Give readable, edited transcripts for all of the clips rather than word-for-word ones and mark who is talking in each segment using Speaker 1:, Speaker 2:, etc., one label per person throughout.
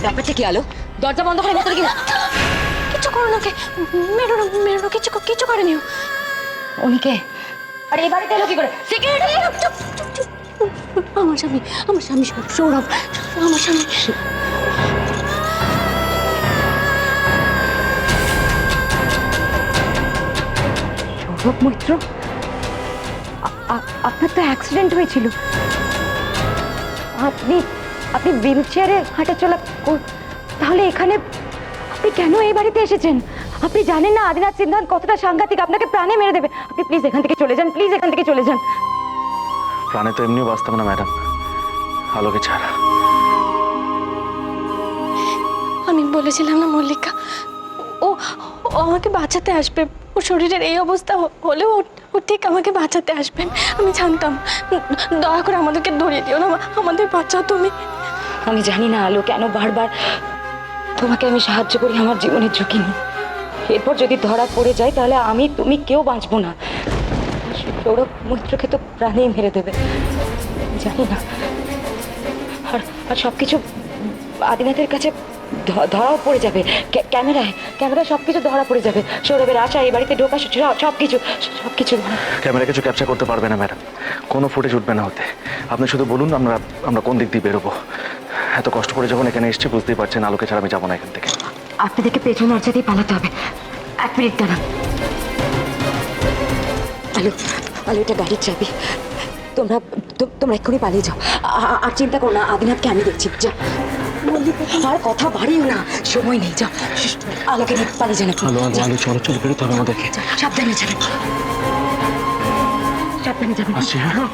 Speaker 1: ব্যাপারটা কি আলো? দরজা বন্ধ করে ভেতরে গিয়ে
Speaker 2: কিছু করো না, কে মেরো না, মেরো না, কিছু করেনি ও।
Speaker 1: উনিকে আরে এই বাড়িতে এলো কি করে? সিকিউরিটি!
Speaker 2: আমার স্বামী, আমার স্বামী সৌরভ, আমার স্বামী।
Speaker 1: সৌরভ মৈত্র, আপনার তো অ্যাক্সিডেন্ট হয়েছিল। আপনি আপনি হুইল চেয়ারে হাঁটা চলা তাহলে এখানে আপনি কেন এই বাড়িতে এসেছেন? আপনি জানেন না আদিনাথ সিদ্ধান্ত কতটা সাংঘাতিক, আপনাকে প্রাণে মেরে দেবে। আপনি প্লিজ এখান থেকে চলে যান, প্লিজ এখান থেকে চলে যান।
Speaker 3: প্রাণে তো এমনিও বাঁচতাম না ম্যাডাম, আলোকে ছাড়া।
Speaker 2: আমি বলেছিলাম না মল্লিকা, ও ও আমাকে বাঁচাতে আসবে। ওর শরীরের এই অবস্থা হলেও ও ঠিক আমাকে বাঁচাতে আসবেন, আমি জানতাম। দয়া করে আমাদেরকে ধরিয়ে দিও না, আমাদের বাঁচাও তুমি।
Speaker 1: আমি জানি না আলো কেন বারবার তোমাকে আমি সাহায্য করি আমার জীবনের ঝুঁকি নিই। এরপর যদি ধরা পড়ে যায় তাহলে আমি তুমি কেউ বাঁচবো না। সৌরভ মৈত্রকে তো প্রাণেই মেরে দেবে, জানি না। আর আর সবকিছু আদিনাথের কাছে ধরাও পড়ে যাবে। ক্যামেরায় সবকিছু ধরা পড়ে যাবে। সৌরভের আশা, এই বাড়িতে ঢোকা, সবকিছু
Speaker 3: ক্যামেরা কিছু ক্যাপচার করতে পারবে না ম্যাডাম, কোনো ফুটেজ উঠবে না হতে। আপনি শুধু বলুন আমরা কোন দিক দিয়ে বেরোবো। এত কষ্ট করে যখন এখানে এসেছি বুঝতেই পারছেন আলোকে ছাড়া আমি যাবো না এখান থেকে।
Speaker 1: আপনাদেরকে পেছন দরজাতেই পালাতে হবে। 1 মিনিট দাঁড়ান। আলো এটা গাড়ির চাবি। তোমরা এক্ষুনি পালিয়ে যাও। আর চিন্তা করো না, আদিনাথকে আমি দেখছি। যা, আর কথা বাড়িও না, সময় নেই। যা, আলোকে নিয়ে পালিয়ে যান।
Speaker 3: আলো চলো বেরোতে হবে আমাদেরকে।
Speaker 1: সাবধানে যাবেন, সাবধানে যাবেন।
Speaker 3: আসছি, হ্যাঁ।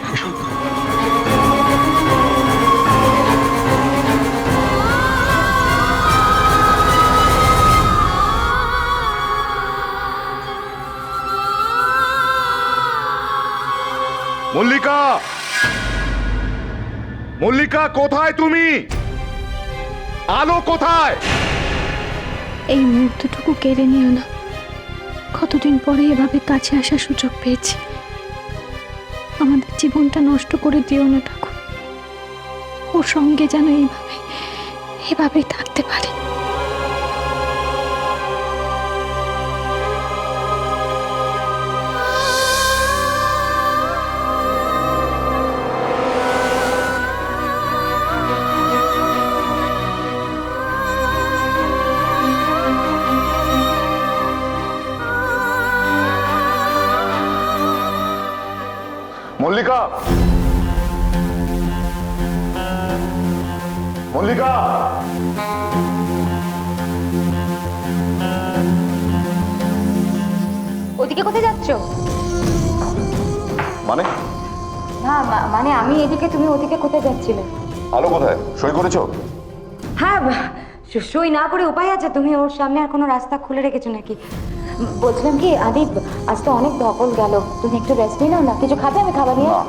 Speaker 4: মল্লিকা, মল্লিকা কোথায় তুমি? আলো কোথায়?
Speaker 2: এই মুহূর্তটুকু কেড়ে নিও না। কতদিন পরে এভাবে কাছে আসার সুযোগ পেয়েছি। আমাদের জীবনটা নষ্ট করে দিও না ঠাকুর। ওর সঙ্গে যেন এভাবেই থাকতে পারি।
Speaker 4: মল্লিকা, মল্লিকা,
Speaker 1: ওদিকে কোথায় যাচ্ছ?
Speaker 4: মানে
Speaker 1: না মানে আমি এদিকে, তুমি ওদিকে কোথায় যাচ্ছিলে?
Speaker 4: আলো কোথায়? সই করেছো?
Speaker 1: হ্যাঁ, সই না করে উপায় আছে? তুমি ওর সামনে আর কোনো রাস্তা খুলে রেখেছো নাকি? বলছিলাম কি আদি, আজ তো অনেক ধকল গেল, তুমি একটু রেস্ট নিয়ে নাও না। কিছু খাবে? আমি খাবার নিয়ে।
Speaker 4: না,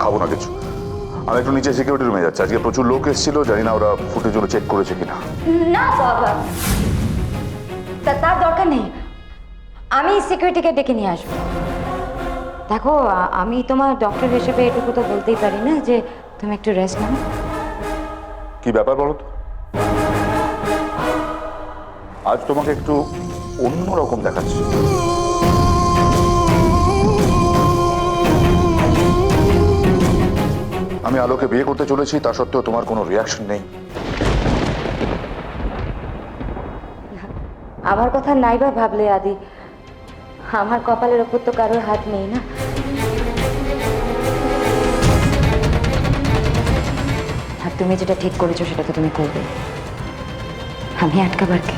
Speaker 4: খাবো না কিছু। আমি একটু নিচে সিকিউরিটি রুমে যাচ্ছি। আজকে প্রচুর লোক এসেছিল, জানি না ওরা ফুটেজ গুলো চেক করেছে কিনা।
Speaker 1: না বাবা, তার দরকার নেই। আমি সিকিউরিটিকে ডেকে নিয়ে আসবো। দেখো, আমি তোমার ডক্টর হিসেবে এটুকু তো বলতেই পারি না যে তুমি একটু রেস্ট নাও।
Speaker 4: কি ব্যাপার বলো তো? আজ তোমাকে একটু অন্যরকম দেখাচ্ছে। আমি আলোকে বিয়ে করতে চলেছি, তা সত্ত্বেও তোমার কোনো রিয়াকশন নেই।
Speaker 1: আমার কথা নাই বা ভাবলে আদি, আমার কপালের ওপর তো কারোর হাত নেই না। আর তুমি যেটা ঠিক করেছো সেটা তো তুমি করবে, আমি আটকাবার কে?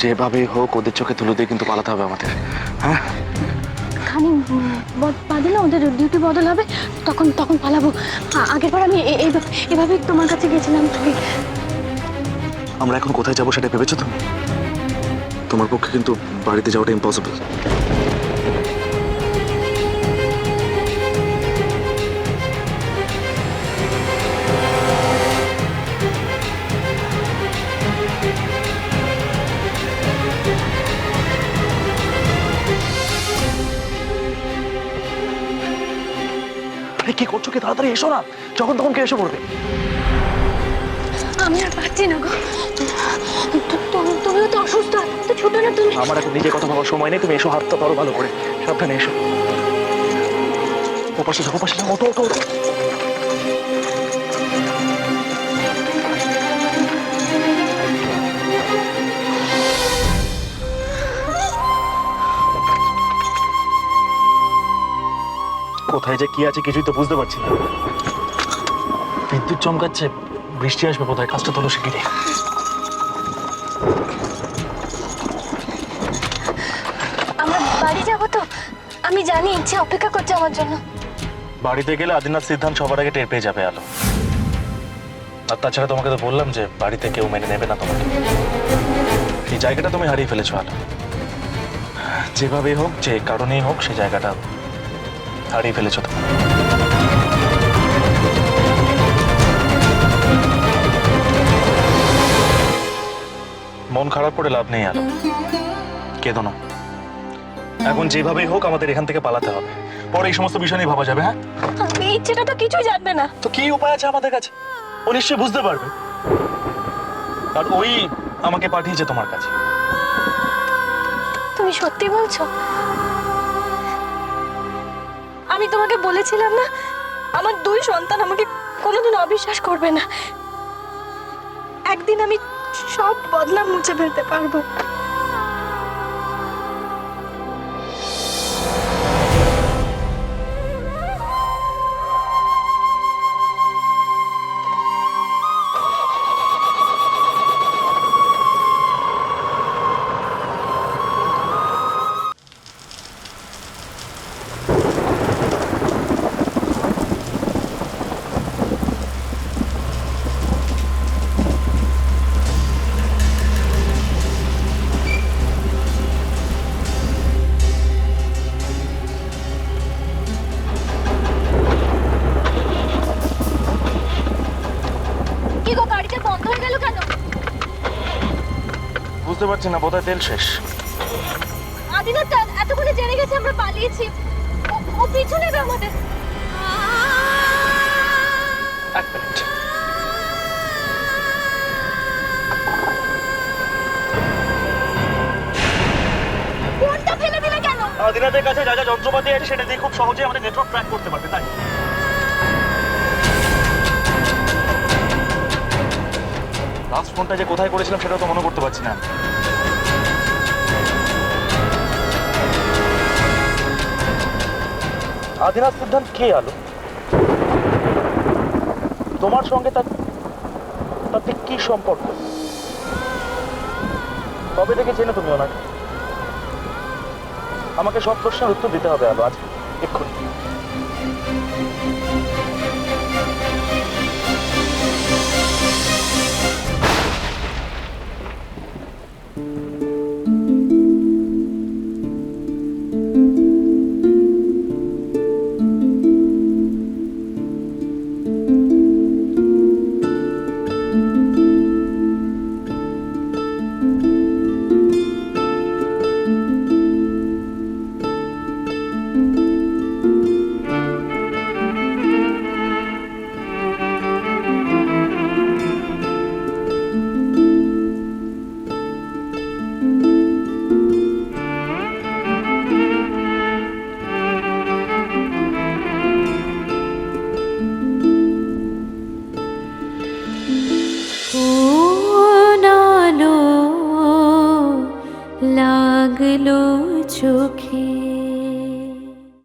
Speaker 3: যেভাবেই হোক ওদের চোখে ধুলো দিয়ে কিন্তু পালাতে হবে আমাদের। হ্যাঁ,
Speaker 2: খানিক বাদে না ওদের ডিউটি বদল হবে, তখন তখন পালাবো। আগের বার আমি এভাবে তোমার কাছে গেছিলাম। তুমি
Speaker 3: আমরা এখন কোথায় যাবো সেটা ভেবেছো তুমি? তোমার পক্ষে কিন্তু বাড়িতে যাওয়াটা ইম্পসিবল। কি করছো? কি তাড়াতাড়ি এসো না, যখন তখন কে এসে পড়বে।
Speaker 2: আমি আর পারছি না গো। তুমিও তো অসুস্থ, তো ছোট না তুমি।
Speaker 3: আমার এখন নিজে কথা ভাবার সময় নেই, তুমি এসো, হাতটা ধরো ভালো করে, সাবধানে এসো। ওপাশে যাও, ওপাশে যাও, ওটো ওটো ওটো। কোথায় যে কি আছে কিছুই তো বুঝতে পারছি না। বিদ্যুৎ চমকাচ্ছে, বৃষ্টি আসবে কোথায়, কাজটা তোলো শিগগিরি।
Speaker 2: আমরা বাড়ি যাবো তো, আমি জানি ইচ্ছে অপেক্ষা করছে আমার জন্য।
Speaker 3: বাড়িতে গেলে আদিনাথ সিদ্ধান্ত সবার আগে টের পেয়ে যাবে আলো। আর তাছাড়া তোমাকে তো বললাম যে বাড়িতে কেউ মেনে নেবে না তোমাকে। এই জায়গাটা তুমি হারিয়ে ফেলেছো আলো। যেভাবেই হোক, যে কারণেই হোক, সেই জায়গাটা হারিয়ে ফেলেছো তুমি। মন খারাপ করে লাভ নেই আলো, কেঁদো না। এখন যেভাবেই হোক আমাদের এখান থেকে পালাতে হবে, পরে এই সমস্ত বিষয় নিয়ে ভাবা যাবে। হ্যাঁ,
Speaker 2: এই ইচ্ছেটা তো কিছুই জানবে না।
Speaker 3: তো কি উপায় আছে আমাদের কাছে? ও নিশ্চয়ই বুঝতে পারবে, আর ওই আমাকে পাঠিয়েছে তোমার কাছে।
Speaker 2: তুমি সত্যি বলছো? আমি তোমাকে বলেছিলাম না, আমার দুই সন্তান আমাকে কোনোদিন অবিশ্বাস করবে না। একদিন আমি সব বদনাম মুছে ফেলতে পারবো। কি গো, গাড়িটা বন্ধ হয়ে গেল কেন?
Speaker 3: বুঝতে পারছি না, বোধহয় তেল শেষ।
Speaker 2: আদিনাথ এতক্ষণে জেনে গেছে আমরা পালিয়েছি, ও পিছু নেবে আমাদের।
Speaker 3: এক মিনিট।
Speaker 2: ফোনটা ফেলে দিলে কেন?
Speaker 3: আদিনাথের কাছে যা যা যন্ত্রপাতি আছে সেটা দিয়ে খুব সহজে আমাদের নেটওয়ার্ক ট্র্যাক করতে পারবে, তাই। লাস্ট ফোনটা যে কোথায় করেছিলাম সেটাও তো মনে করতে পারছি না। আদিনাথ সিদ্ধান্ত কে আলো? তোমার সঙ্গে তার ঠিক কি সম্পর্ক? কবে থেকে চেনো তুমি ওনাকে? আমাকে সব প্রশ্নের উত্তর দিতে হবে আলো, আজ এক্ষুনি।